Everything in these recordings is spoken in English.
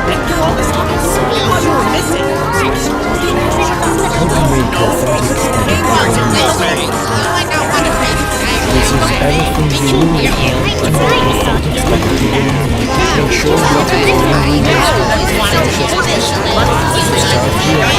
Help make authentic study programs. This is everything you need to make authentic study programs. Make sure you take all readers start here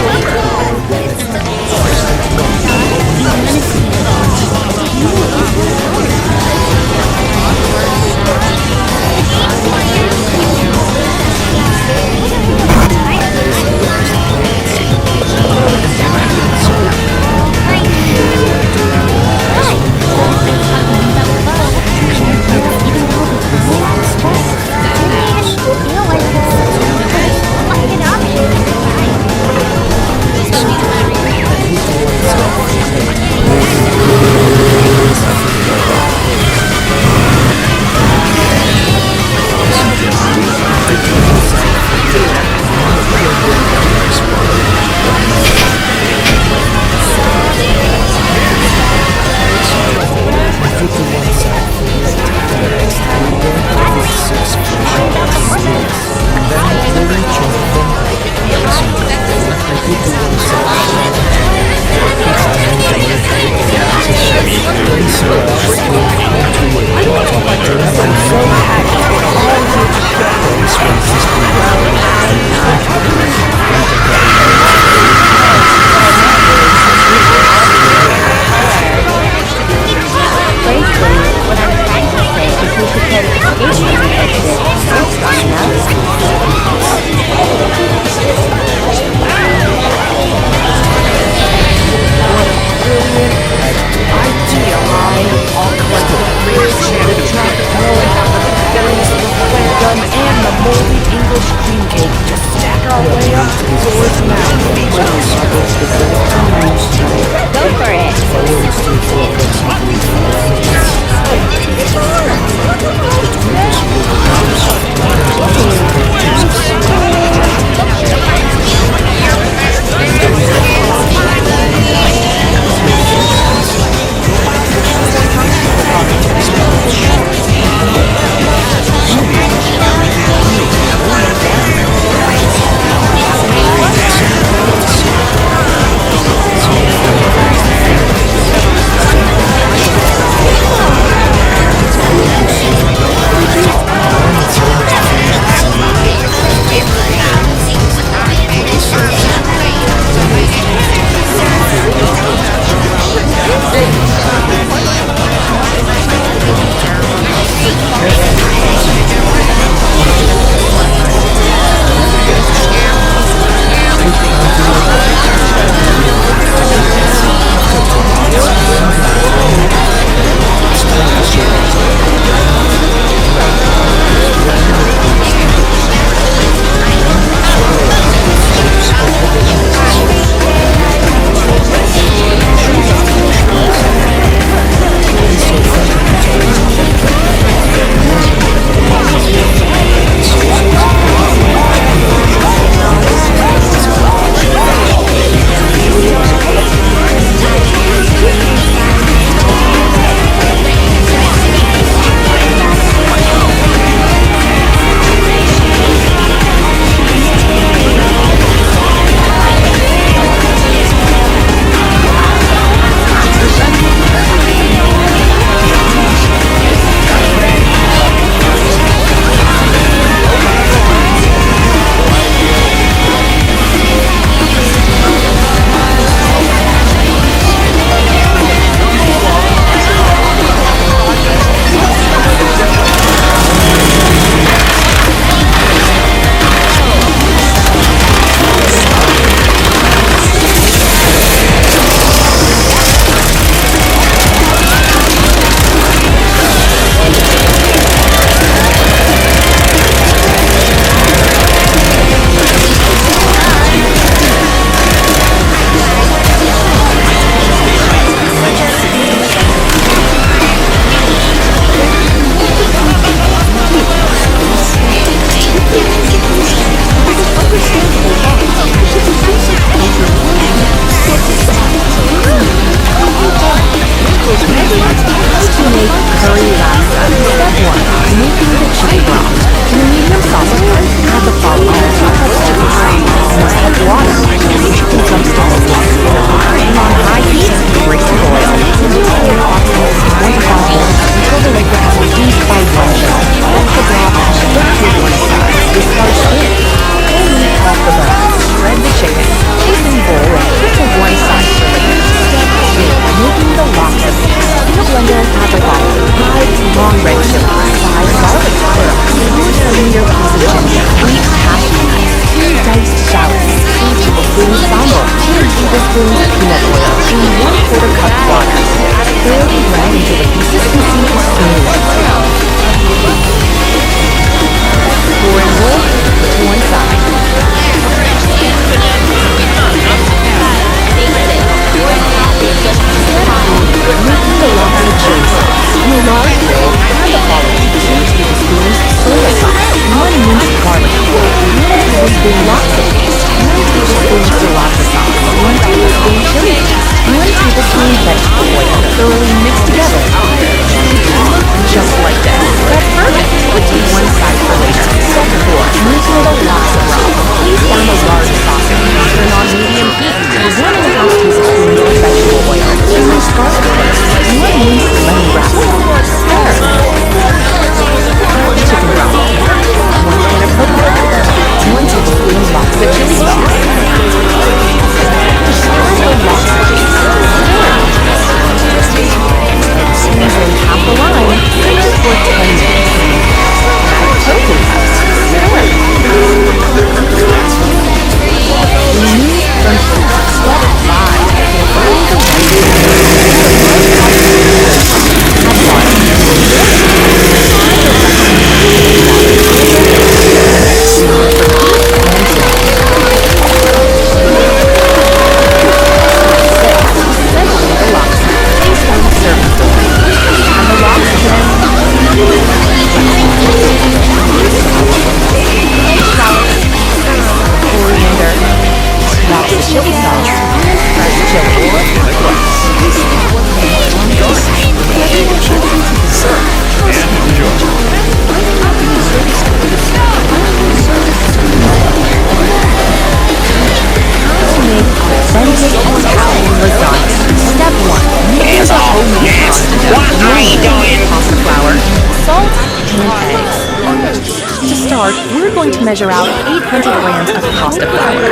start, we're going to measure out 800 grams of pasta flour.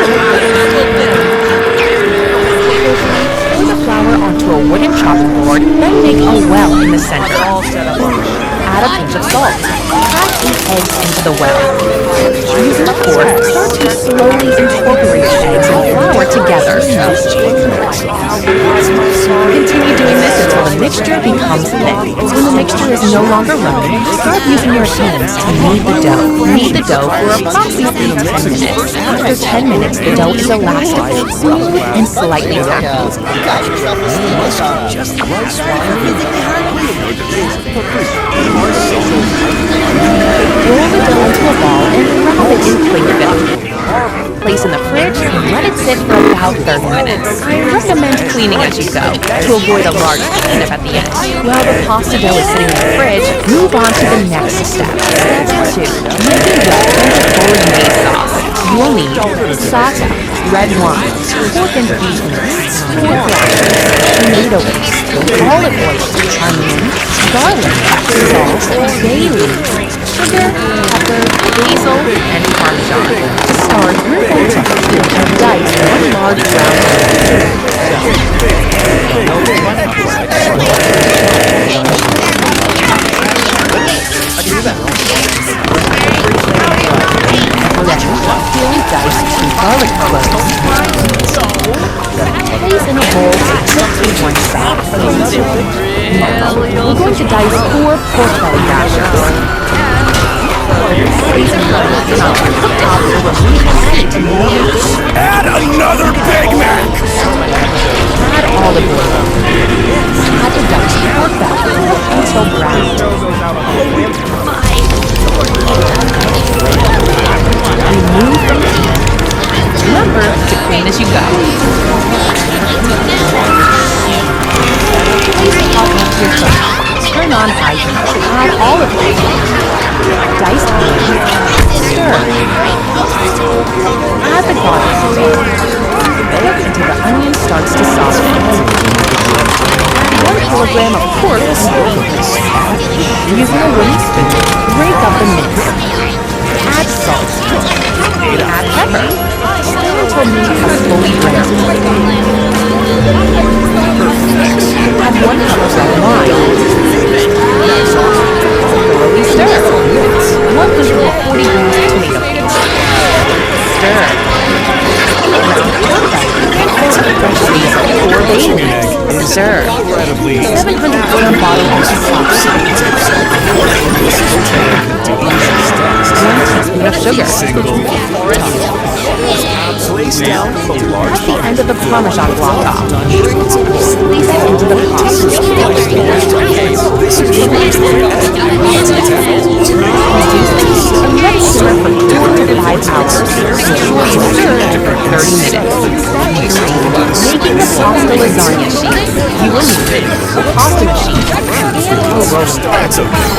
Pour the flour onto a wooden chopping board, then make a well in the center. Add a pinch of salt. Crack 8 eggs into the well. Using a fork, start to slowly incorporate the eggs and flour together. Continue doing this until the mixture becomes thick. When the mixture is no longer running, start using your hands to knead the dough. Knead the dough for approximately 10 minutes. After 10 minutes, the dough is elastic, smooth, and slightly tacky. Roll the dough into a ball and wrap it in cling film. Place in the fridge and let it sit for about 30 minutes. I recommend cleaning as you go to avoid a large cleanup at the end. While the pasta dough is sitting in the fridge, move on to the next step. Step 2. Making well bolognese sauce. You will need salsa, red wine, pork and beef mince, pork rashers, tomato paste, olive oil, onion, garlic, salt, bay leaves, sugar, pepper, basil, and parmesan. To start, we're going to peel and dice one large round peeling diced 2 garlic cloves. Place in a bowl to cook to one side. We're going to dice 4 pork belly rashers. Add another Big Mac! Add olive oil. Add the diced pork belly until brown. Remove from the heat. Remember to clean as you go. Place the pot onto your stove. Turn on high heat. Add olive oil. Diced onion. Stir. Add the garlic. Cook until the onion starts to soften. Add 1 kilogram of pork and vegetables. Using a wooden spoon, break up the mince. Add salt. Add pepper. Stir until meat has fully browned. Add 1 cup of red wine. Thoroughly stir. 140 grams of tomato paste. Stir. Round pork belly. Fresh basil or bay leaves. Stir. 700-gram bottle of sauce. 1 teaspoon of sugar. At the end of the Parmesan block off, place it into the pot. And let it simmer for 4 to 5 hours. Ensure you stir for 30 minutes. Making the pasta lasagna sheet. You will need a pasta machine and a roller.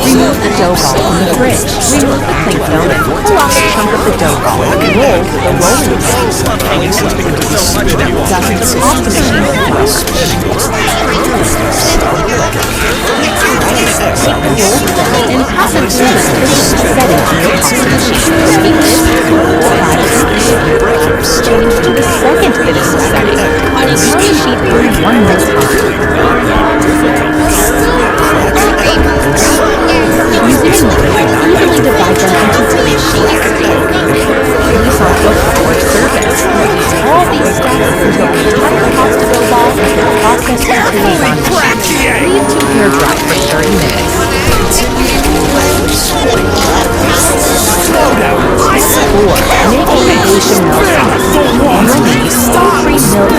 Remove the dough ball from the fridge. Remove the cling film and pull off a chunk of the dough ball. Roll the rolling pin. Dust the pasta machine with flour. Take the rolled dough and pass it through the finished setting on your pasta machine. Repeat this for 4 times. Change to the second finished setting. Turn the sheet through 1 more time. Using a knife, evenly divide them into 3 sheets. Place onto a floured surface. All these steps until the entire pasta dough ball has been processed into lasagna sheet. Leave to air dry for 30 minutes. 4. Make a bechamel sauce. You'll need salt-free milk,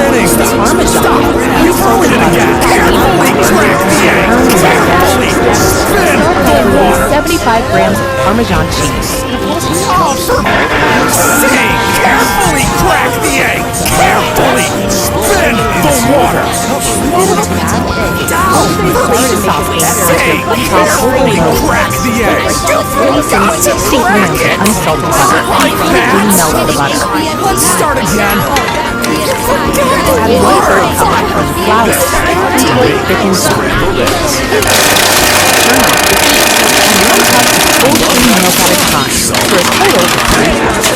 Parmesan, and salted butter, and 75 grams of Parmesan cheese. Say, carefully crack the egg! Carefully! Spin the water! Say, carefully crack the egg! Place in 60 grams of unsalted butter and quickly melt the butter. Let's start again! Add 1/3 cup of flour until it thickens up. Turn off the heat and 1 cup of full cream milk at a time. for a total of 3 hours.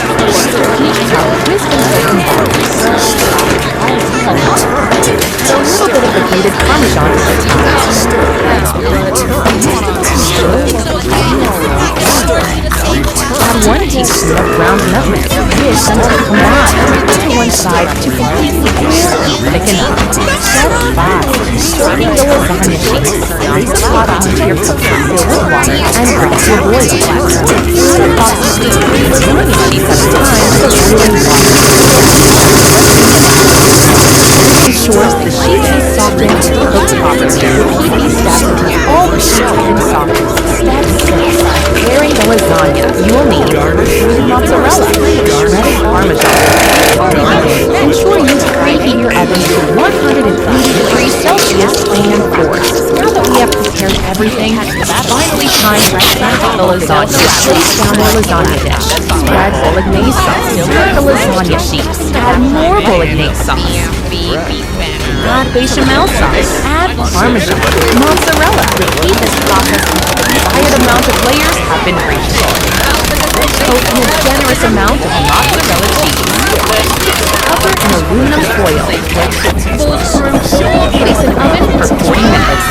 Each cup wisdom and barley. A little bit of the grated Parmesan at the top. Add 1 teaspoon of ground nutmeg with some combined. Put to one side to completely cool and thicken up. Step 5. Soaking the lasagna sheets. Dump the pot onto your cooker, fill with water, and bring to a boil. Add approximately 3 lasagna sheets at a time to boiling water. This ensures the sheet is softened and cooked properly. Repeat these steps until all the sheets have been softened. Step 6. Preparing the lasagna. You will need shredded mozzarella, shredded Parmesan. Ensure you preheat your oven to 180 degrees Celsius and force. Now that we have prepared everything, it's finally time to sample the lasagna. Place down the lasagna dish. Spread bolognese sauce. Put the lasagna sheets. Add more bolognese sauce. Add bechamel sauce. Add Parmesan. Mozzarella. Repeat this process until the desired amount of layers have been reached. Coat in a generous amount of mozzarella cheese. Cover in aluminum foil. Place in oven for 40 minutes.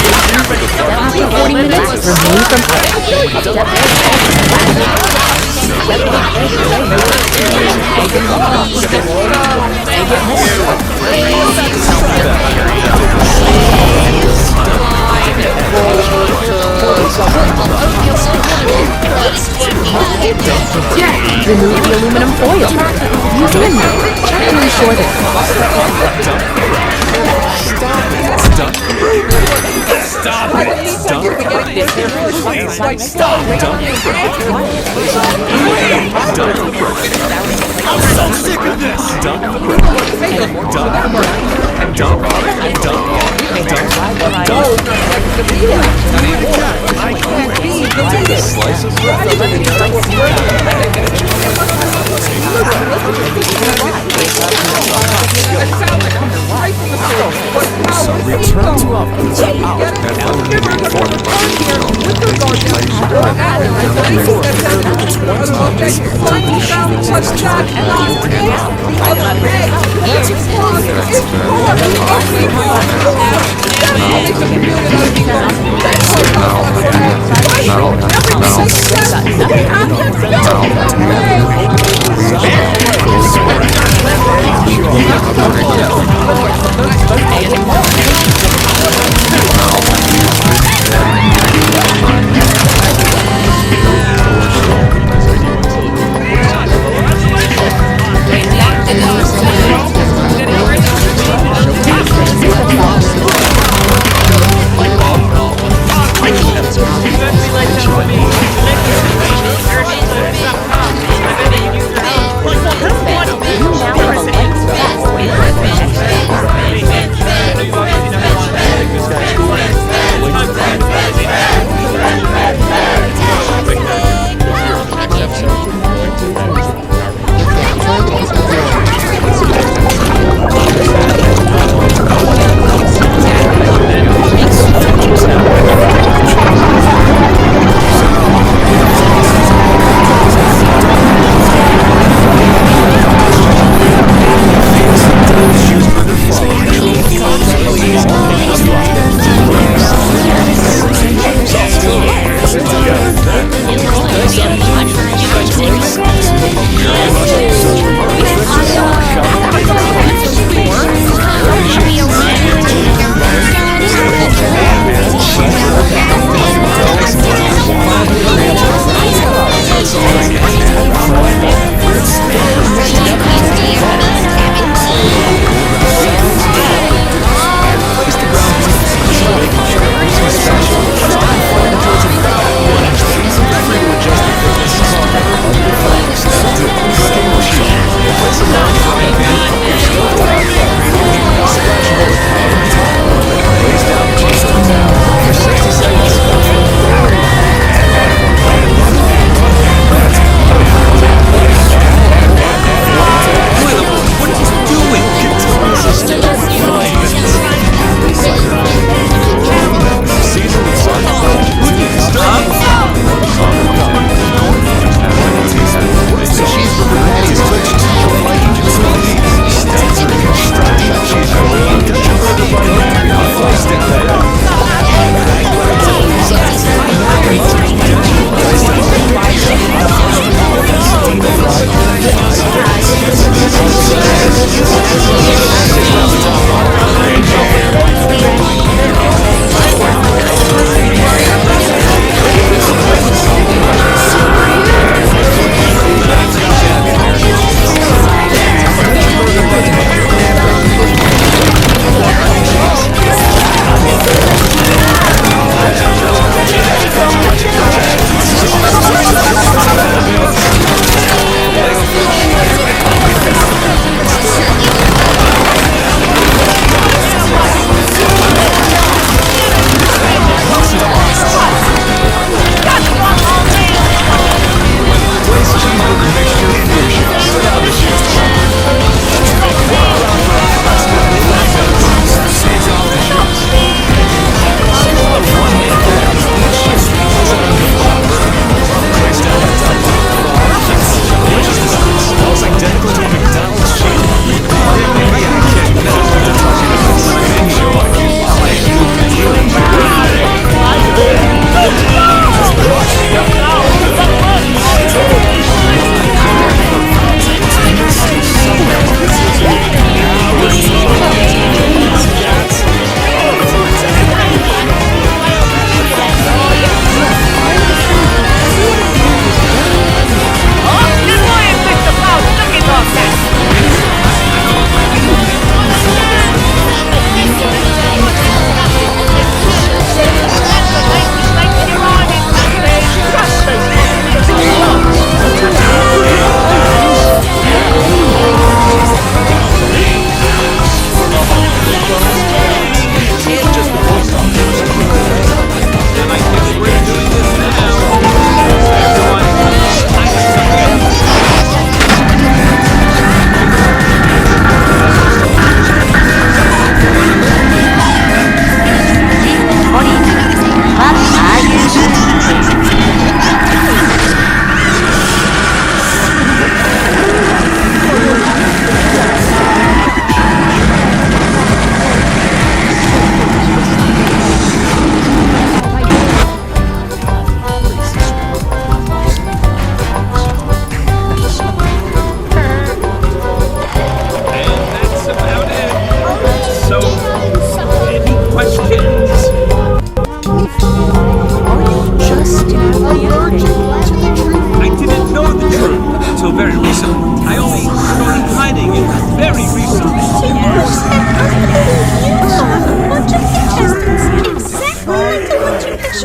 After 40 minutes, remove from remove the aluminum foil. Use a knife to ensure that Return to oven.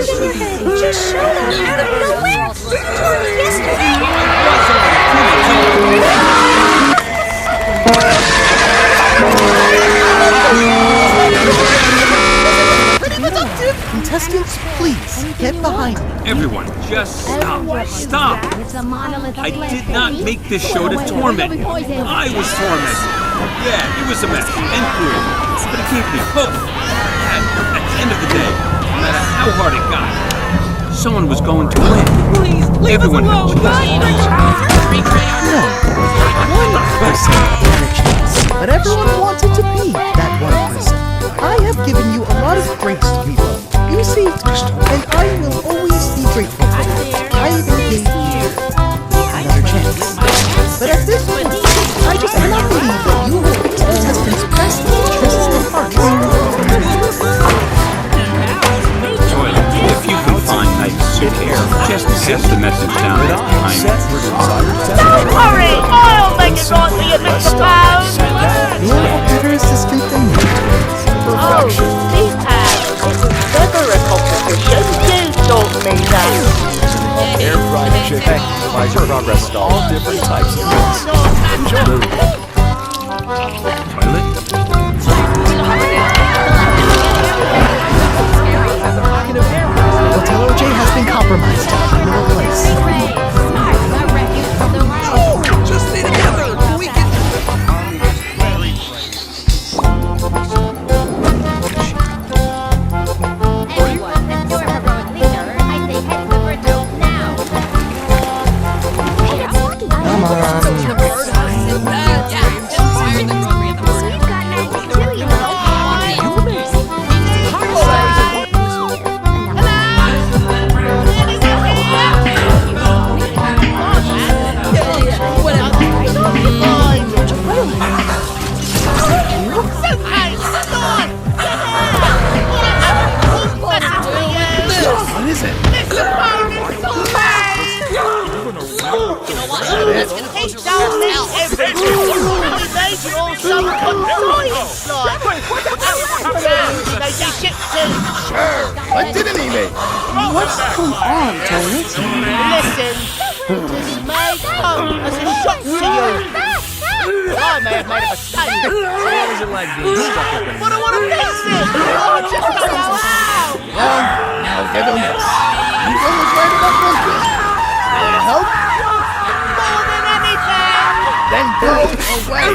shoot in your head. Just shoot him out of nowhere. You told me yesterday. Contestants, please, get behind me. Everyone, just stop. Stop! I did not make this show to torment you. I was tormented. Yeah, it was a mess, and cruel. But it can't be both. At the end of the day, no matter how hard it got, someone was going to win. Please, leave Everyone us alone. had No, one person had a chance, but everyone wanted to be that one person. I have given you a lot of grace, people. You see, and I will always be grateful for it. I even gave you another chance. But at this point, I just cannot believe that you will put contestants' best interests and hearts. Joy, if you can find nice suit hair, just pass the message down behind you. Don't worry, I'll make it right for you, Mr. Pound. You're a better assistant than me. Oh, Steve Pound, it's never a competition. You taught me that. Air fried chicken, provides progress to all different types of meats. Enjoy. Toilet? Hotel OJ has been compromised. Your place. Just stay together. We can. Come on. What is it? He don't need everything. He made you all some compliance like. They do shit too. What didn't he make? What's going on, Tony? Listen, this may come as a shock to you. I may have made a mistake. But I want to fix it. I just don't know how. Well, I'll give him this. Hugo was right about one thing. Want help? More than anything. Then go away.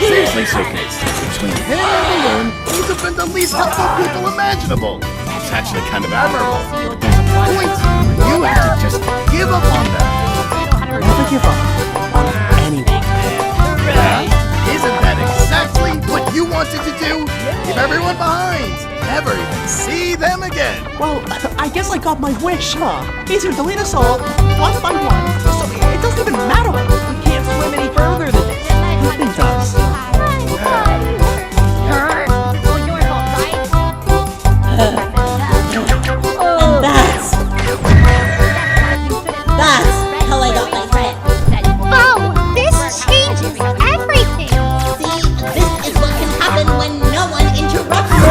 Seriously, Suitcase. Between him and Balloon, these have been the least helpful people imaginable. It's actually kind of admirable. Point. You have to just give up on them. Never give up on anyone. Isn't that exactly what you wanted to do? Leave everyone behind. Never even see them again. Well, I guess I got my wish, huh? He's here to lead us all, one by one. So it doesn't even matter. We can't swim any further than this. Nothing does. That's how I got my friend. Oh, this changes everything. See, this is what can happen when no one interrupts you.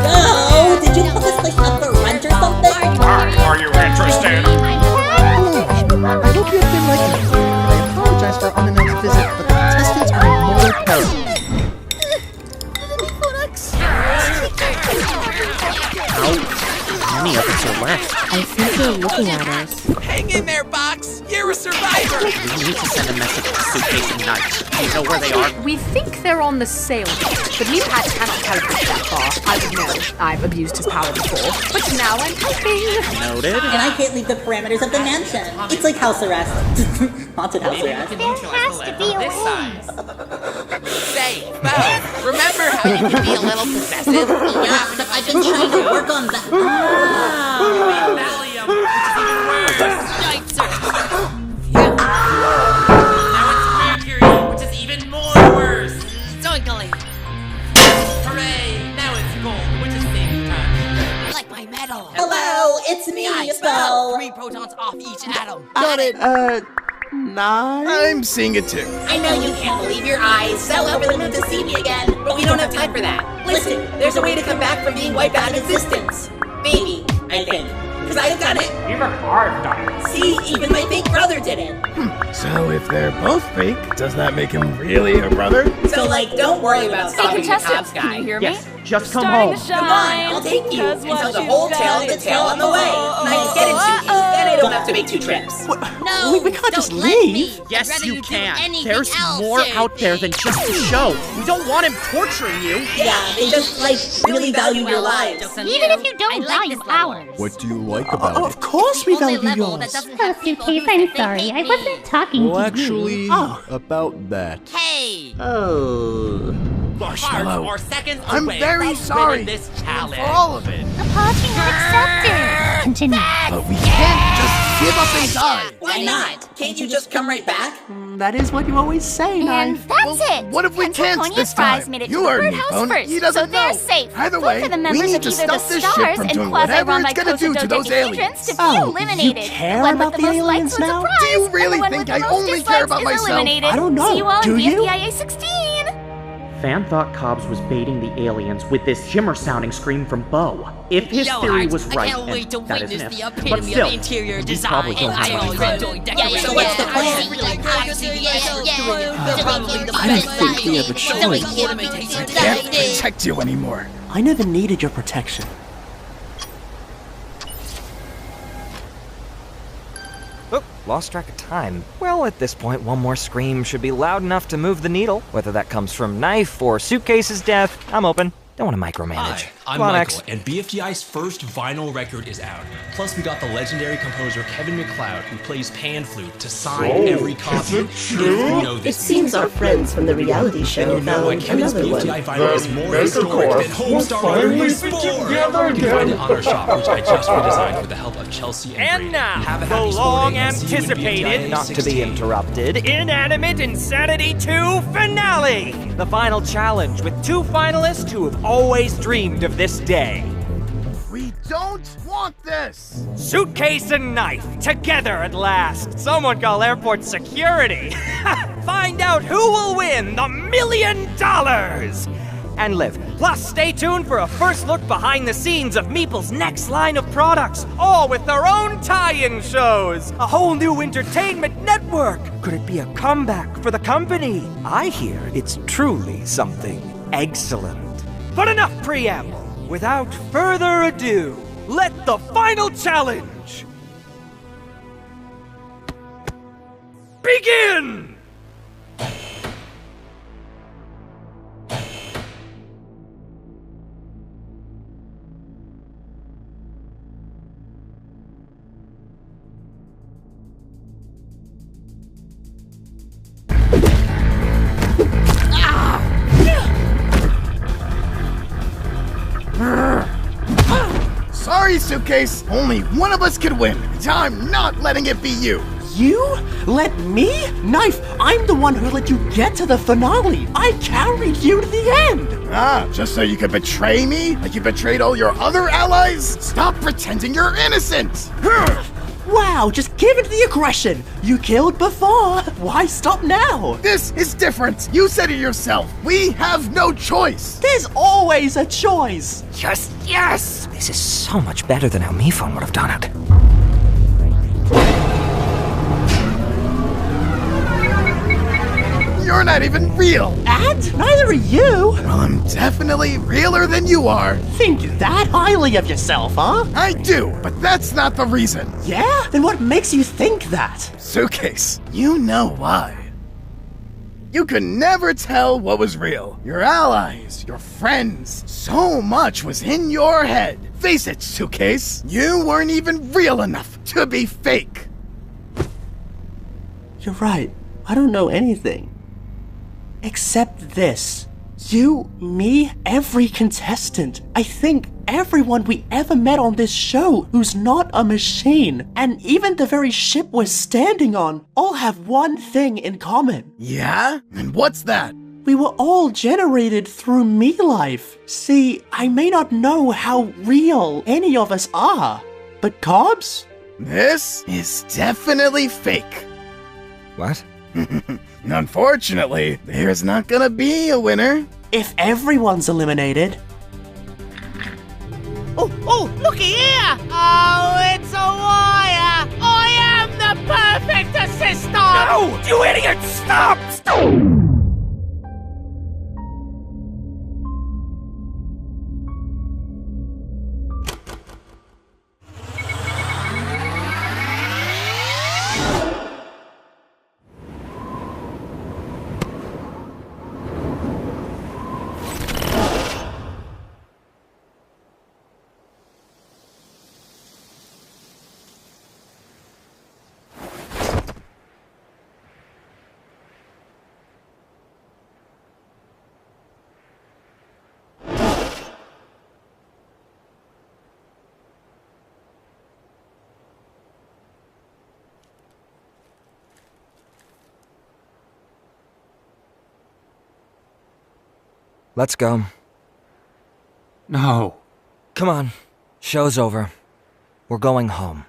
So, did you put this place up for rent or something? Are you interested? I hope you have been liking it. I apologize for our unannounced visit, but the contestants are in mortal peril. How many of us are left? I think they're looking at us. Hang in there, Box! You're a survivor! We need to send a message to Suitcase and Knight. Do you know where they are? We think they're on the sailboat, but Meathead cannot teleport that far. I would know. I've abused his power before, but now I'm helping. Noted. And I can't leave the parameters of the mansion. It's like house arrest. Haunted house arrest. There has to be a way. Say, Bo, remember how you can be a little possessive? Yeah, but I've been trying to work on that. Valium, which is even worse. Now it's Mercury, which is even more worse. Zoinkly. Hooray, now it's gold, which is same time. I like my metal. Hello, it's me, Nice. Bo. 3 protons off each atom. Got it. Nice. I'm seeing it too. I know you can't believe your eyes. So over the moon to see me again. But we don't have time for that. Listen, there's a way to come back from being wiped out of existence. Maybe, I think. Because I've done it. Even I've done it. See, even my fake brother did it. So if they're both fake, does that make him really a brother? So, like, don't worry about stopping the cops guy. Can you hear me? Yes, just come home. Come on, I'll take you. And tell the whole tale of the tale on the way. Nice, get it, Suki. Then I don't have to make 2 trips. No, we can't just don't let leave. me. I'd Yes, rather you do can. anything There's else, more out there than Suki. just the show. We don't want him torturing you. Yeah, they just, like, really value your lives. Even if you don't value ours. What do you like about Of course we value level yours. that doesn't Oh, have people Suitcase, who I'm think sorry. they I hate wasn't me. talking Well, to actually, you. about that. Hey! Oh. Marshmallow, Or seconds I'm away very from sorry winning this for challenge. all of it. Apology not accepted. Continue. But we can't just give up and die. Why not? Can't you just come right back? That is what you always say, And Knife. that's it! What if we can't Pennsylvania this Fries time? made it You to the heard me, birdhouse Bone. first, He doesn't so they're know. safe. Either Vote way, for the we members need of to either stop the this ship Stars from and doing whatever it's gonna do to those patrons aliens. to be Oh, you eliminated. care The one about with the the most aliens likes now? wins a prize. Do you really and the one think with I the most only care dislikes about is myself? eliminated. I don't know. See you all Do in you? VFDIA 16. Fan thought Cobbs was baiting the aliens with this shimmer-sounding scream from Bo. If his theory was right, I can't wait to and that is witness an the if, but epitome still, of interior we design. probably don't I have always much enjoy time. decorating. So what's the plan? I don't think we have a choice. I can't protect you anymore. I never needed your protection. Oh, lost track of time. Well, at this point, one more scream should be loud enough to move the needle. Whether that comes from Knife or Suitcase's death, I'm open. Don't want to micromanage. Hi, I'm Come on, Michael, X. and BFDI's first vinyl record is out. Plus, we got the legendary composer Kevin MacLeod, who plays pan flute, to sign every copy. If you know this It seems our friends from the reality show you know why found Kevin's another one. BFDI vinyl is more historic than Homestar Release 4. You can find it on our shop, which I just redesigned with the help of Chelsea and Brady. And now, Have a the happy sporting and see you in long-anticipated, BFDIA not to be 16. interrupted, Inanimate Insanity 2 finale! The final challenge with 2 finalists who have always dreamed of this day. We don't want this. Suitcase and Knife, together at last. Someone call airport security. Find out who will win the $1 million and live. Plus, stay tuned for a first look behind the scenes of Meeple's next line of products, all with their own tie-in shows. A whole new entertainment network. Could it be a comeback for the company? I hear it's truly something excellent. But enough preamble. Without further ado, let the final challenge begin! Sorry, Suitcase. Only one of us could win. And I'm not letting it be you. You? Let me? Knife, I'm the one who let you get to the finale. I carried you to the end. Ah, just so you could betray me? Like you betrayed all your other allies? Stop pretending you're innocent! Wow, just give it the aggression. You killed before. Why stop now? This is different. You said it yourself. We have no choice. There's always a choice. Just yes! This is so much better than how Mifon would have done it. You're not even real. And neither are you. Well, I'm definitely realer than you are. Think that highly of yourself, huh? I do, but that's not the reason. Yeah? Then what makes you think that? Suitcase, you know why. You could never tell what was real. Your allies, your friends, so much was in your head. Face it, Suitcase, you weren't even real enough to be fake. You're right. I don't know anything. Except this. You, me, every contestant. I think everyone we ever met on this show who's not a machine, and even the very ship we're standing on, all have one thing in common. Yeah? And what's that? We were all generated through me life. See, I may not know how real any of us are, but Cobbs? This is definitely fake. What? Unfortunately, there's not gonna be a winner. If everyone's eliminated... Oh, looky here! Oh, it's a wire! I am the perfect assistant! No! You idiot! Stop! Let's go. No. Come on. Show's over. We're going home.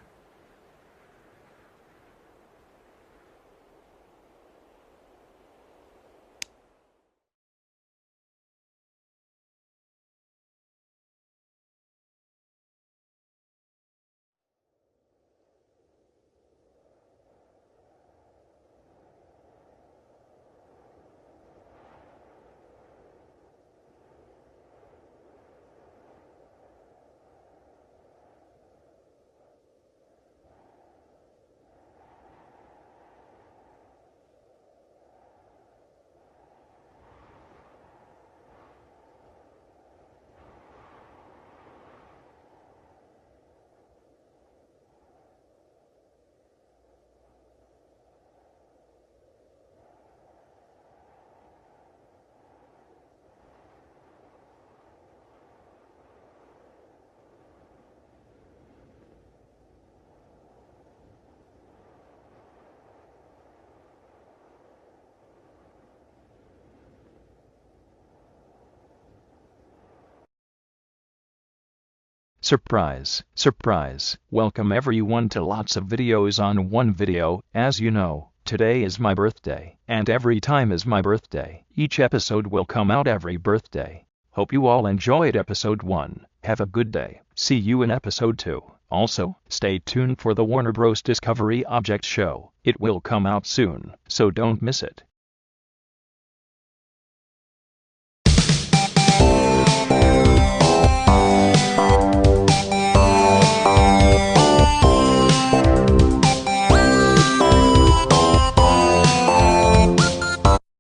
Surprise, surprise. Welcome everyone to lots of videos on one video. As you know, today is my birthday, and every time is my birthday. Each episode will come out every birthday. Hope you all enjoyed episode 1. Have a good day. See you in episode 2. Also, stay tuned for the Warner Bros. Discovery Object show. It will come out soon, so don't miss it.